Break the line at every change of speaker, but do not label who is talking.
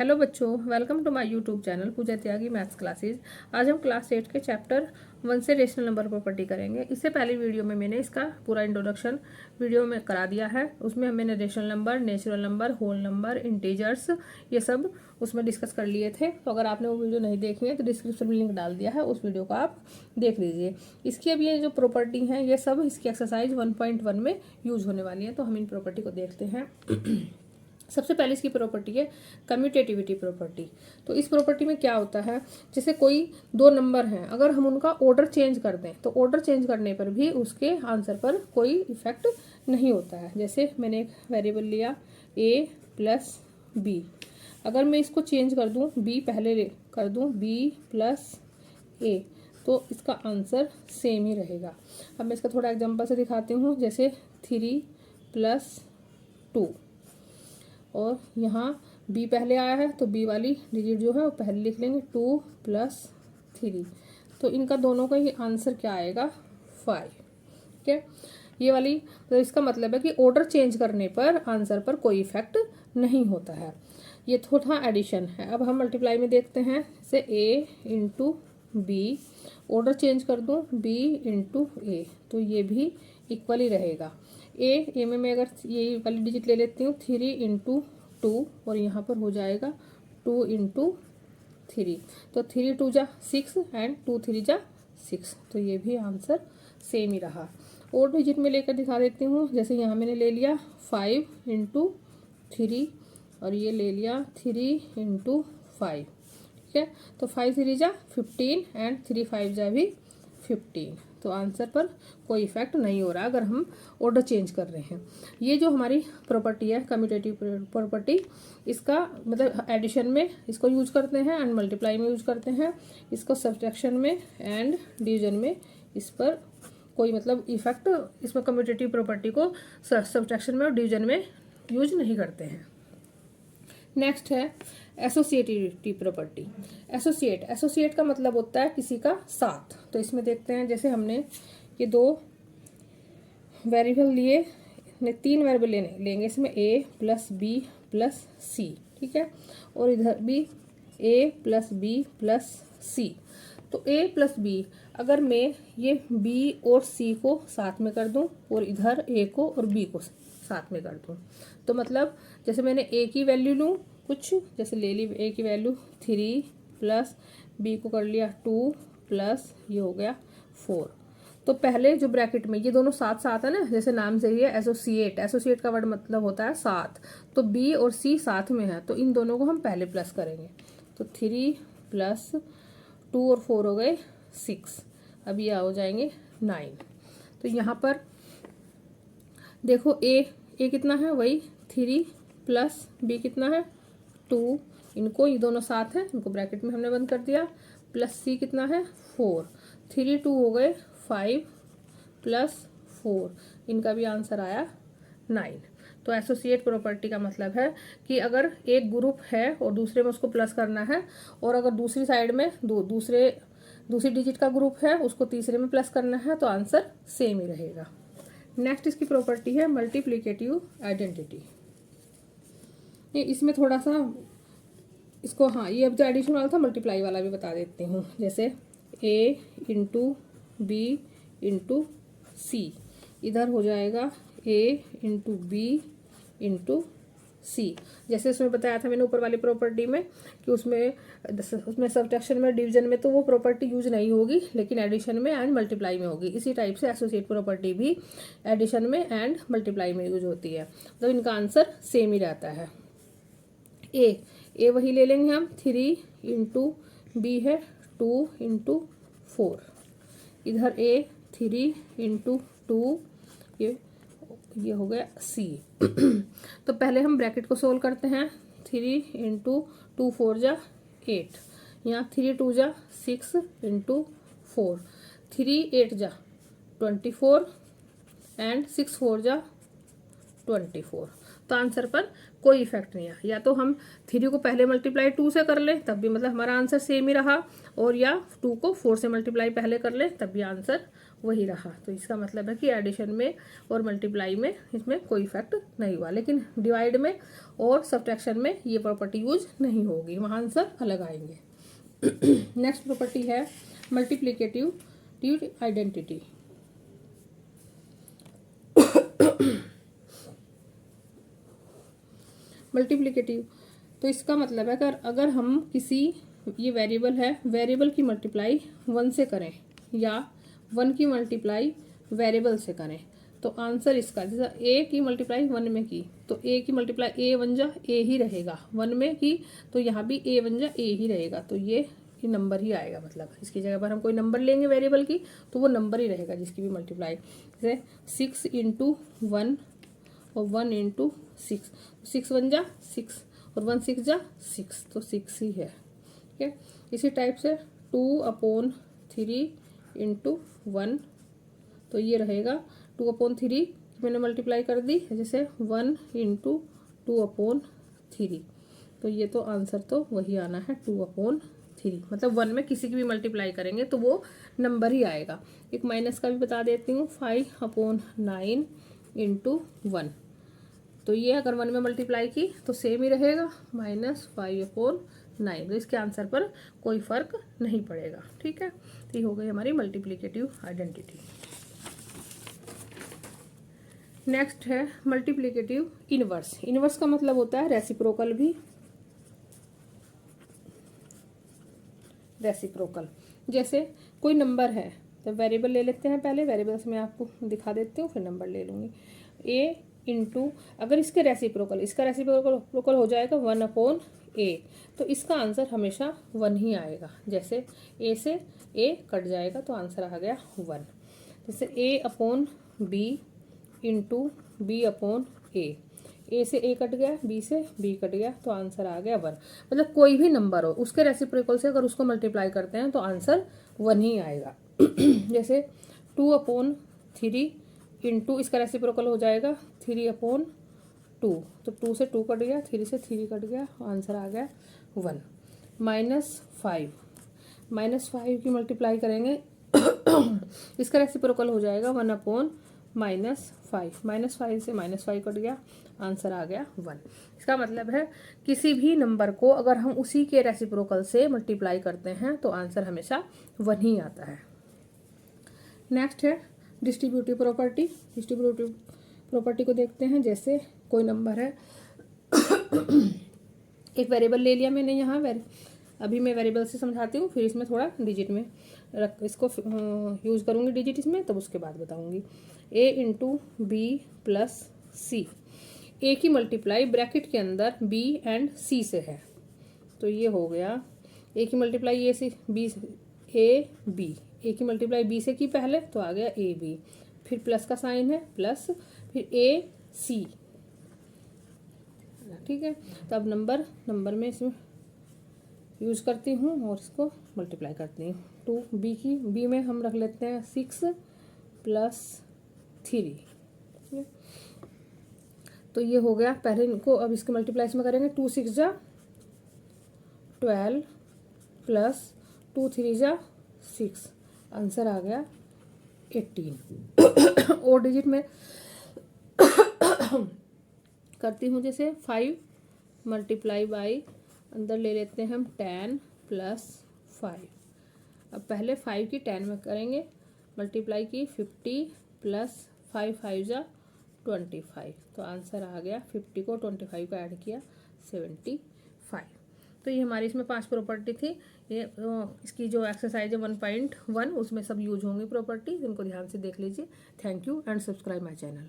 Hello बच्चों, welcome to my YouTube channel Pooja Tyagi maths classes. आज हम क्लास 8 के चैप्टर 1 से रेशनल नंबर प्रॉपर्टी करेंगे। इससे पहले वीडियो में मैंने इसका पूरा इंट्रोडक्शन वीडियो में करा दिया है। उसमें मैंने rational number, natural number, whole number, integers ये सब उसमें डिस्कस कर लिए थे। तो अगर आपने वो वीडियो नहीं देखी है तो डिस्क्रिप्शन में लिंक डाल दिया है, उस वीडियो को आप देख लीजिए। इसकी अब ये जो प्रॉपर्टी है ये सब इसकी एक्सरसाइज 1.1 में यूज होने वाली है। तो हम इन प्रॉपर्टी को देखते हैं। सबसे पहले इसकी प्रॉपर्टी है कम्यूटेटिविटी प्रॉपर्टी। तो इस प्रॉपर्टी में क्या होता है, जैसे कोई दो नंबर हैं, अगर हम उनका ऑर्डर चेंज कर दें तो ऑर्डर चेंज करने पर भी उसके आंसर पर कोई इफेक्ट नहीं होता है। जैसे मैंने एक वेरिएबल लिया a प्लस बी, अगर मैं इसको चेंज कर दूं b पहले कर दूं b प्लस a तो इसका आंसर सेम ही रहेगा। अब मैं इसका थोड़ा एग्जांपल से दिखाती हूँ। जैसे 3 प्लस 2 और यहाँ b पहले आया है तो b वाली डिजिट जो है वो पहले लिख लेंगे 2 प्लस 3। तो इनका दोनों का ही आंसर क्या आएगा 5। ठीक है, ये वाली तो इसका मतलब है कि ऑर्डर चेंज करने पर आंसर पर कोई इफेक्ट नहीं होता है। ये थोड़ा एडिशन है। अब हम मल्टीप्लाई में देखते हैं। जैसे a into b, order change कर दूँ b इंटू ए तो ये भी इक्वल ही रहेगा। ए में मैं अगर ये वाली डिजिट ले लेती हूँ 3 इंटू 2 और यहाँ पर हो जाएगा 2 इंटू 3। तो 3 2 जा 6 एंड 2 3 जा 6। तो ये भी आंसर सेम ही रहा। और डिजिट में लेकर दिखा देती हूँ। जैसे यहाँ मैंने ले लिया 5 इंटू 3 और ये ले लिया 3 इंटू 5। ठीक है, तो 5 3 जा 15 एंड 3 5 जा भी 15। तो आंसर पर कोई इफेक्ट नहीं हो रहा अगर हम ऑर्डर चेंज कर रहे हैं। ये जो हमारी प्रॉपर्टी है कम्यूटेटिव प्रॉपर्टी, इसका मतलब एडिशन में इसको यूज करते हैं एंड मल्टीप्लाई में यूज करते हैं। इसको सब्ट्रैक्शन में एंड डिवीजन में इस पर कोई मतलब इफेक्ट, इसमें कम्यूटेटिव प्रॉपर्टी को सब्ट्रैक्शन में और डिवीजन में यूज नहीं करते हैं। नेक्स्ट है एसोसिएटिविटी प्रॉपर्टी। एसोसिएट का मतलब होता है किसी का साथ। तो इसमें देखते हैं, जैसे हमने ये दो वेरिएबल लिए, तीन वेरिएबल लेंगे इसमें a प्लस बी प्लस सी। ठीक है, और इधर भी a प्लस बी प्लस सी। तो a प्लस बी, अगर मैं ये b और c को साथ में कर दूं और इधर a को और b को साथ में कर दूं, तो मतलब जैसे मैंने a की वैल्यू लूँ कुछ, जैसे ले ली a की वैल्यू 3 प्लस b को कर लिया 2 प्लस ये हो गया 4। तो पहले जो ब्रैकेट में ये दोनों साथ साथ है ना, जैसे नाम से ही है एसोसिएट का वर्ड मतलब होता है साथ। तो b और c साथ में है तो इन दोनों को हम पहले प्लस करेंगे। तो 3 प्लस 2 और 4 हो गए 6। अब ये हो जाएंगे 9। तो यहाँ पर देखो a कितना है, वही 3 प्लस b कितना है 2। इनको ये दोनों साथ है, इनको ब्रैकेट में हमने बंद कर दिया। प्लस c कितना है 4। 3 2 हो गए 5 प्लस 4, इनका भी आंसर आया 9। तो एसोसिएट प्रॉपर्टी का मतलब है कि अगर एक ग्रुप है और दूसरे में उसको प्लस करना है, और अगर दूसरी साइड में दूसरी डिजिट का ग्रुप है उसको तीसरे में प्लस करना है तो आंसर सेम ही रहेगा। नेक्स्ट इसकी प्रॉपर्टी है मल्टीप्लिकेटिव आइडेंटिटी। इसमें थोड़ा सा इसको, हाँ ये अब जो एडिशन वाला था मल्टीप्लाई वाला भी बता देती हूँ। जैसे a इंटू बी इंटू सी, इधर हो जाएगा a इंटू बी इंटू सी। जैसे उसमें बताया था मैंने ऊपर वाली प्रॉपर्टी में कि उसमें सब्ट्रैक्शन में डिवीजन में तो वो प्रॉपर्टी यूज नहीं होगी, लेकिन एडिशन में एंड मल्टीप्लाई में होगी। इसी टाइप से एसोसिएट प्रॉपर्टी भी एडिशन में एंड मल्टीप्लाई में यूज होती है। तो इनका आंसर सेम ही रहता है। ए वही ले लेंगे हम, 3 इंटू बी है 2 इंटू 4। इधर a 3 इंटू 2, ये हो गया c। तो पहले हम ब्रैकेट को सोल्व करते हैं। 3 इंटू 2 4 जा 8, यहाँ 3 2 जा 6 इंटू 4, 3 8 जा 24 एंड 6 4 जा 24। तो आंसर पर कोई इफेक्ट नहीं आया। या तो हम 3 को पहले मल्टीप्लाई 2 से कर लें तब भी मतलब हमारा आंसर सेम ही रहा, और या 2 को 4 से मल्टीप्लाई पहले कर लें तब भी आंसर वही रहा। तो इसका मतलब है कि एडिशन में और मल्टीप्लाई में इसमें कोई इफेक्ट नहीं हुआ, लेकिन डिवाइड में और सब्ट्रैक्शन में ये प्रॉपर्टी यूज नहीं होगी, वहाँ आंसर अलग आएंगे। नेक्स्ट प्रॉपर्टी है मल्टीप्लिकेटिव आइडेंटिटी। मल्टीप्लिकेटिव तो इसका मतलब है अगर हम किसी, ये वेरिएबल है, वेरिएबल की मल्टीप्लाई 1 से करें या 1 की मल्टीप्लाई वेरिएबल से करें तो आंसर इसका, जैसा a की मल्टीप्लाई 1 में की तो a की मल्टीप्लाई a 1 जा a ही रहेगा, 1 में की तो यहाँ भी a 1 जा a ही रहेगा, तो ये नंबर ही आएगा। मतलब इसकी जगह पर हम कोई नंबर लेंगे वेरिएबल की तो वो नंबर ही रहेगा जिसकी भी मल्टीप्लाई, जैसे 6 × 1 और 1 × 6, 6 1 जा 6 और 1 6 जा 6, तो 6 ही है। ठीक है, इसी टाइप से 2/3 × 1, तो ये रहेगा 2/3 मैंने मल्टीप्लाई कर दी, जैसे 1 × 2/3, तो ये तो आंसर तो वही आना है 2/3। मतलब 1 में किसी की भी मल्टीप्लाई करेंगे तो वो नंबर ही आएगा। एक माइनस का भी बता देती हूँ, 5/9 × 1, तो ये अगर 1 में मल्टीप्लाई की तो सेम ही रहेगा -5/9, तो इसके आंसर पर कोई फर्क नहीं पड़ेगा। ठीक है, तो ये हो गई हमारी मल्टीप्लिकेटिव आइडेंटिटी। नेक्स्ट है मल्टीप्लिकेटिव इनवर्स। इनवर्स का मतलब होता है रेसिप्रोकल भी। रेसिप्रोकल जैसे कोई नंबर है तो वेरिएबल ले लेते हैं, पहले वेरिएबल से मैं आपको दिखा देती हूँ फिर नंबर ले लूँगी। a इंटू, अगर इसके रेसिप्रोकल, इसका रेसिप्रोकल हो जाएगा 1/a, तो इसका आंसर हमेशा 1 ही आएगा। जैसे a से a कट जाएगा तो आंसर आ गया 1। जैसे a/b इंटू b/a, a से a कट गया, b से b कट गया तो आंसर आ गया 1। मतलब कोई भी नंबर हो उसके रेसिप्रोकल से अगर उसको मल्टीप्लाई करते हैं तो आंसर 1 ही आएगा। जैसे 2/3 इंटू, इसका रेसिप्रोकल हो जाएगा 3/2, तो 2 से 2 कट गया, 3 से 3 कट गया, आंसर आ गया 1। -5 की मल्टीप्लाई करेंगे इसका रेसिप्रोकल हो जाएगा 1/-5, -5 से -5 कट गया, आंसर आ गया 1। इसका मतलब है किसी भी नंबर को अगर हम उसी के रेसिप्रोकल से मल्टीप्लाई करते हैं तो आंसर हमेशा 1 ही आता है। नेक्स्ट है डिस्ट्रीब्यूटिव प्रॉपर्टी। डिस्ट्रीब्यूटिव प्रॉपर्टी को देखते हैं। जैसे कोई नंबर है, एक वेरिएबल ले लिया मैंने यहाँ, अभी मैं वेरिएबल से समझाती हूँ, फिर इसमें थोड़ा डिजिट में इसको यूज़ करूँगी डिजिट इसमें, तब उसके बाद बताऊँगी। a × b + c, a की मल्टीप्लाई ब्रैकेट के अंदर b एंड c से है, तो ये हो गया a की मल्टीप्लाई a से b, a की मल्टीप्लाई b से की पहले तो आ गया a b, फिर प्लस का साइन है प्लस, फिर a c। ठीक है, तो अब नंबर में इसमें यूज़ करती हूँ और इसको मल्टीप्लाई करती हूँ। 2b में हम रख लेते हैं 6 + 3, तो ये हो गया। पहले इनको अब इसके मल्टीप्लाई में करेंगे, 2 6 जा 12 प्लस 2 3 जा 6, आंसर आ गया 18। और डिजिट में करती हूँ, जैसे 5 मल्टीप्लाई बाई, अंदर ले लेते हैं हम 10 + 5। अब पहले 5 की 10 में करेंगे मल्टीप्लाई की 50 + 5 5 जा 25, तो आंसर आ गया 50 को 25 का ऐड किया 75। तो ये हमारी इसमें 5 प्रॉपर्टी थी। ये इसकी जो एक्सरसाइज है 1.1 उसमें सब यूज होंगी प्रॉपर्टी, इनको ध्यान से देख लीजिए। Thank you and subscribe my channel.